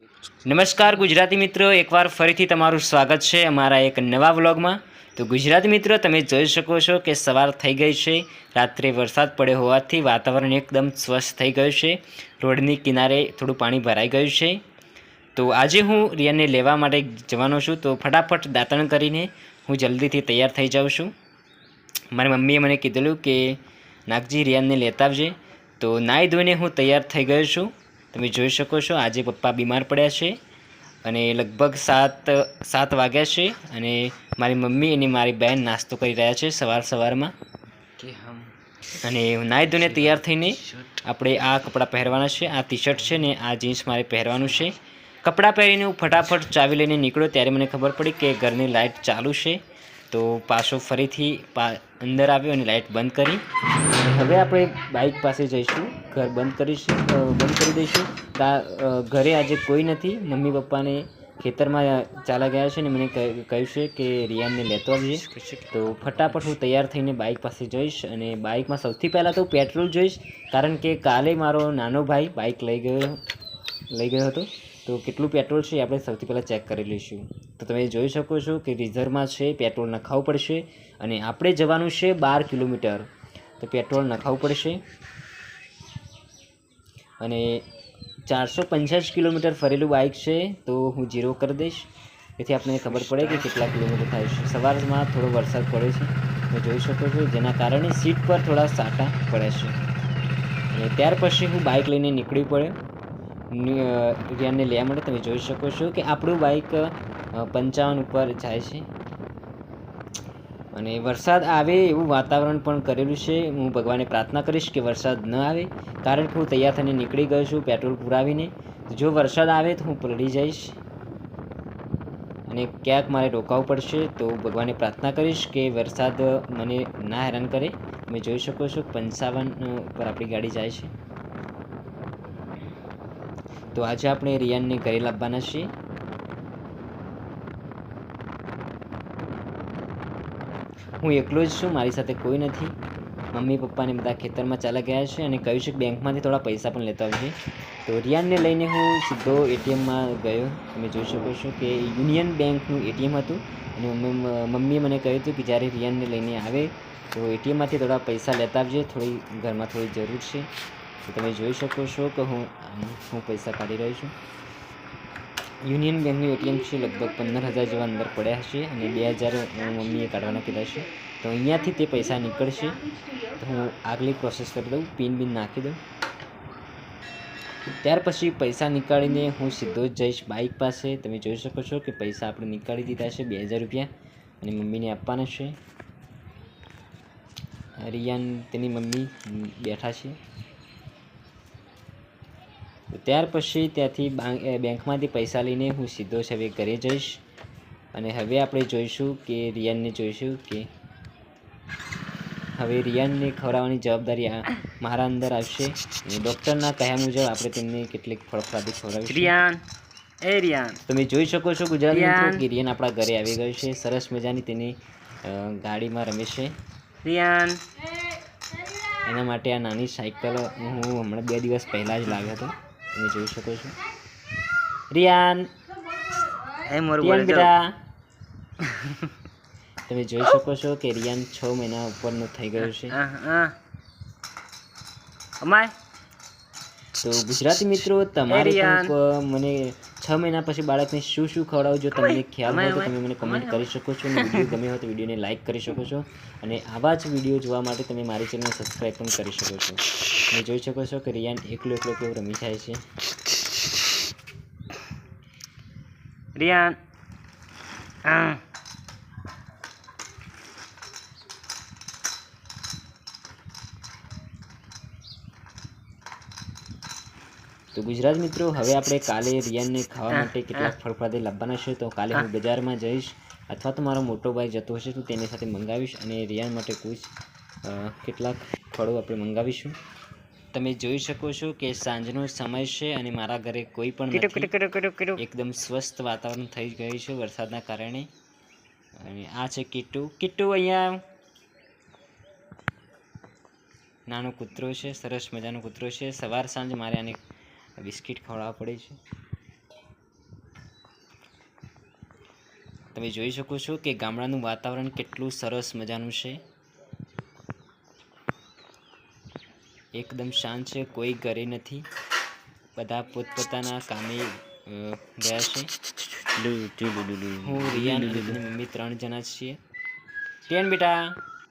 નમસ્કાર ગુજરાતી મિત્રો, એકવાર ફરીથી તમારું સ્વાગત છે અમારા એક નવા વ્લોગમાં। તો ગુજરાતી મિત્રો, તમે જોઈ શકો છો કે સવાર થઈ ગઈ છે। રાત્રે વરસાદ પડ્યો હોવાથી વાતાવરણ એકદમ સ્વસ્થ થઈ ગયું છે। રોડની કિનારે થોડું પાણી ભરાઈ ગયું છે। તો આજે હું રિયાને લેવા માટે જવાનો છું। તો ફટાફટ દાંતણ કરીને હું જલ્દીથી તૈયાર થઈ જાઉં છું। મારી મમ્મીએ મને કીધેલું કે નાગજી રિયાને લેતા આવજે। તો નાહી ધોઈને હું તૈયાર થઈ ગયો છું। તમે જોઈ શકો છો આજે પપ્પા બીમાર પડ્યા છે અને લગભગ સાત વાગ્યા છે અને મારી મમ્મી અને મારી બહેન નાસ્તો કરી રહ્યા છે સવારમાં। અને નાહી ધોઈને તૈયાર થઈને આપણે આ કપડાં પહેરવાના છે। આ ટી શર્ટ છે ને આ જીન્સ મારે પહેરવાનું છે। કપડાં પહેરીને હું ફટાફટ ચાવી લઈને નીકળ્યો ત્યારે મને ખબર પડી કે ઘરની લાઇટ ચાલુ છે। તો પાછો ફરીથી અંદર આવ્યો અને લાઇટ બંધ કરી। હવે આપણે બાઇક પાસે જઈશું, ઘર બંધ કરી દઈશું। ઘરે આજે કોઈ નથી, મમ્મી પપ્પાને ખેતરમાં ચાલા ગયા છે ને મને કહ્યું છે કે રિયાનને લેતો આવજે। તો ફટાફટ હું તૈયાર થઈને બાઇક પાસે જઈશ અને બાઇકમાં સૌથી પહેલાં તો પેટ્રોલ જોઈશ, કારણ કે કાલે મારો નાનો ભાઈ બાઇક લઈ ગયો હતો। તો કેટલું પેટ્રોલ છે આપણે સૌથી પહેલાં ચેક કરી લઈશું। તો તમે જોઈ શકો છો કે રિઝર્વમાં છે, પેટ્રોલ નખાવવું પડશે અને આપણે જવાનું છે 12 કિલોમીટર। તો પેટ્રોલ નખાવવું પડશે અને 485 કિલોમીટર ફરેલું બાઇક છે। તો હું 0 કરી દઈશ, તેથી આપણને ખબર પડે કે કેટલા કિલોમીટર થાય છે। સવારમાં થોડો વરસાદ પડે છે, તમે જોઈ શકો છો, જેના કારણે સીટ પર થોડા સાટા પડે છે અને ત્યાર પછી હું બાઇક લઈને નીકળી પડ્યો રિયાનને લેવા માટે। તમે જોઈ શકો છો કે આપણું બાઇક 55 ઉપર જાય છે અને વરસાદ આવે એવું વાતાવરણ પણ કરેલું છે। હું ભગવાનને પ્રાર્થના કરીશ કે વરસાદ ન આવે, કારણ કે હું તૈયાર થઈને નીકળી ગયો છું પેટ્રોલ પુરાવીને। જો વરસાદ આવે તો હું પલળી જઈશ અને ક્યાંક મારે રોકાવું પડશે। તો ભગવાનને પ્રાર્થના કરીશ કે વરસાદ મને ના હેરાન કરે। તમે જોઈ શકો છો 55 ઉપર આપણી ગાડી જાય છે। તો આજે આપણે રિયાનને ઘરે લાવવાના છીએ। હું એકલો જ છું, મારી સાથે કોઈ નથી। મમ્મી પપ્પાને બધા ખેતરમાં ચાલ્યા ગયા છે અને કહ્યું છે કે બેંકમાંથી થોડા પૈસા પણ લેતા આવજે। તો રિયાનને લઈને હું સીધો એટીએમમાં ગયો। તમે જોઈ શકો છો કે યુનિયન બેંકનું એટીએમ હતું અને મમ્મીએ મને કહ્યું હતું કે જ્યારે રિયાનને લઈને આવે તો એટીએમમાંથી થોડા પૈસા લેતા આવજે, ઘરમાં થોડી જરૂર છે। તો તમે જોઈ શકો છો કે હું પૈસા કાઢી રહ્યો છું। યુનિયન બેંકનું એટીએમ છે, લગભગ 15,000 જેવા અંદર પડ્યા હશે અને 2,000 મમ્મીએ કાઢવાના કીધા છે। તો અહીંયાથી તે પૈસા નીકળશે। તો હું આગલી પ્રોસેસ કરી દઉં, પિન નાખી દઉં, ત્યાર પછી પૈસા નીકાળીને હું સીધો જ જઈશ બાઇક પાસે। તમે જોઈ શકો છો કે પૈસા આપણે નીકાળી દીધા છે, 2,000 રૂપિયા, અને મમ્મીને આપવાના છે। રિયાન તેની મમ્મી બેઠા છે। ત્યાર પછી ત્યાંથી બેંકમાંથી પૈસા લઈને હું સીધો જ હવે ઘરે જઈશ અને હવે આપણે જોઈશું કે રિયાનને ખવડાવવાની જવાબદારી મારા અંદર આવશે અને ડૉક્ટરના કહ્યા મુજબ આપણે તેમને કેટલીક ફળફળાદી ખવડાવીશું। તમે જોઈ શકો છો ગુજરાતી મિત્રો કે રિયાન આપણા ઘરે આવી ગયો છે। સરસ મજાની તેની ગાડીમાં રમે છે। એના માટે આ નાની સાયકલ હું હમણાં 2 દિવસ પહેલાં જ લાવ્યો હતો। તમે જોઈ શકો છો રિયાન બેટા તમે જોઈ શકો છો કે રિયાન 6 મહિના ઉપરનો થઈ ગયો છે। તો ગુજરાતી મિત્રો, તમારે પણ મને 6 મહિના પછી બાળકને શું ખવડાવું, જો તમને ખ્યાલ હોય તો તમે મને કમેન્ટ કરી શકો છો અને વિડીયો ગમ્યો હોય તો વિડીયોને લાઇક કરી શકો છો અને આવા જ વિડીયો જોવા માટે તમે મારી ચેનલને સબસ્ક્રાઈબ પણ કરી શકો છો। તમે જોઈ શકો છો કે રિયાન એકલો કેવું રમી જાય છે। તો ગુજરાત મિત્રો, હવે આપણે કાલે રિયાનને ખાવા માટે કેટલાક ફળફળાદી લાવવાના છે। તો કાલે હું બજારમાં જઈશ અથવા તો મારો મોટો ભાઈ જતો હશે તો તેની સાથે મંગાવીશ અને રિયાન માટે કેટલાક ફળો આપણે મંગાવીશું। તમે જોઈ શકો છો કે સાંજનો સમય છે અને મારા ઘરે કોઈ પણ નથી, એકદમ સ્વસ્થ વાતાવરણ થઈ ગયું છે વરસાદના કારણે। અને આ છે કિટ્ટુ અહીંયા નાનો કૂતરો છે, સરસ મજાનો કૂતરો છે। સવાર સાંજ મારે આને બિસ્કિટ ખવડાવવા પડે છે। તમે જોઈ શકો છો કે ગામડાનું વાતાવરણ કેટલું સરસ મજાનું છે. એકદમ શાંત છે, કોઈ ઘરે નથી, બધા પોતપોતાના કામે ગયા છે. હું રિયાન અને તેની મમ્મી 3 જણા છીએ. ટેન બેટા